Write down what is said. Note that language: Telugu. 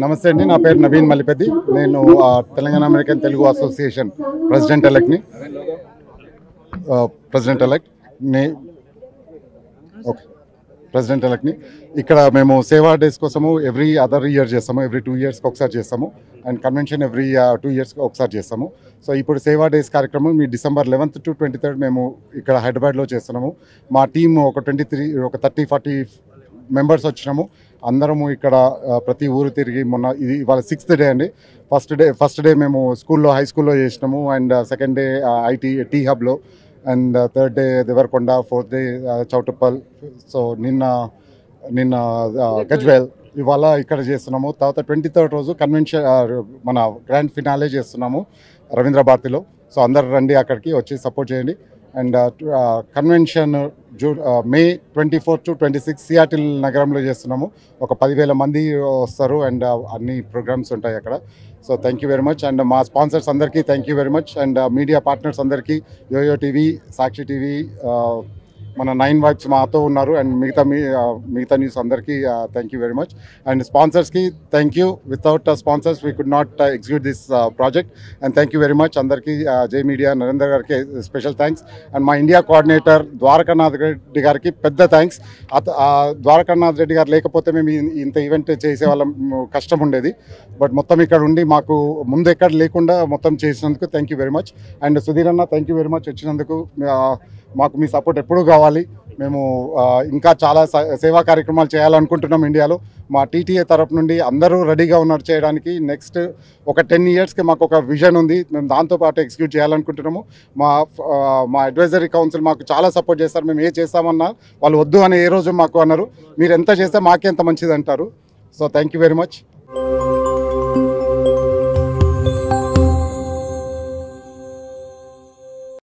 నమస్తే అండి, నా పేరు నవీన్ మల్లిపెద్ది. నేను Telangana American Telugu association president ఎలక్ట్ని. ఇక్కడ మేము సేవా డేస్ కోసము ఎవ్రీ అదర్ ఇయర్ చేస్తాము, ఎవ్రీ 2 yearsకి ఒకసారి చేస్తాము. అండ్ కన్వెన్షన్ ఎవ్రీ 2 yearsకి ఒకసారి చేస్తాము. సో ఇప్పుడు సేవా డేస్ కార్యక్రమం మీ December 11th to 23rd మేము ఇక్కడ హైదరాబాద్లో చేస్తున్నాము. మా టీం ఒక 30-40 మెంబర్స్ వచ్చినాము. అందరము ఇక్కడ ప్రతి ఊరు తిరిగి ఇది ఇవాళ 6th డే అండి. ఫస్ట్ డే మేము హై స్కూల్లో చేసినాము. అండ్ సెకండ్ డే టీ హబ్లో, and third day Devarakonda, 4th day Choutuppal. So నిన్న గజ్వేల్, ఇవాళ ఇక్కడ చేస్తున్నాము. తర్వాత 23rd రోజు కన్వెన్షన్ మన గ్రాండ్ ఫినాలే చేస్తున్నాము రవీంద్ర భారతిలో. సో అందరు రండి, అక్కడికి వచ్చి సపోర్ట్ చేయండి. And convention May 24 to 26 Seattle నగరంలో చేస్తున్నాము. ఒక 10,000 మంది వస్తారు అండ్ అన్ని ప్రోగ్రామ్స్ ఉంటాయి అక్కడ. So thank you very much. And మా స్పాన్సర్స్ అందరికీ thank you very much. And media partners అందరికీ, యోయో టీవీ, సాక్షి టీవీ, మన 9 Vibes మాతో ఉన్నారు. అండ్ మిగతా న్యూస్ అందరికీ thank you very much. And స్పాన్సర్స్కి thank you. Without sponsors we could not execute this project. And thank you very much అందరికీ. జై మీడియా నరేందర్ గారికి స్పెషల్ థ్యాంక్స్. అండ్ మా ఇండియా కోఆర్డినేటర్ ద్వారకానాథ్ రెడ్డి గారికి పెద్ద థ్యాంక్స్. ద్వారకానాథ్ రెడ్డి గారు లేకపోతే మేము ఇంత ఈవెంట్ చేసే వాళ్ళం, కష్టం ఉండేది. బట్ మొత్తం ఇక్కడ ఉండి మాకు ముందు ఎక్కడ లేకుండా మొత్తం చేసినందుకు thank you very much. And Sudheer అన్న థ్యాంక్ యూ వెరీ మచ్ వచ్చినందుకు. మాకు మీ సపోర్ట్ ఎప్పుడూ కావాలి. మేము ఇంకా చాలా సేవా కార్యక్రమాలు చేయాలనుకుంటున్నాం ఇండియాలో. మా టీటీఏ తరపు నుండి అందరూ రెడీగా ఉన్నారు చేయడానికి. నెక్స్ట్ ఒక 10 yearsకి మాకు ఒక విజన్ ఉంది, మేము దాంతోపాటు ఎగ్జిక్యూట్ చేయాలనుకుంటున్నాము. మా అడ్వైజరీ కౌన్సిల్ మాకు చాలా సపోర్ట్ చేస్తారు. మేము ఏ చేస్తామన్నా వాళ్ళు వద్దు అని ఏ రోజు మాకు అన్నారు. మీరు ఎంత చేస్తే మాకే ఎంత మంచిది అంటారు. So thank you very much.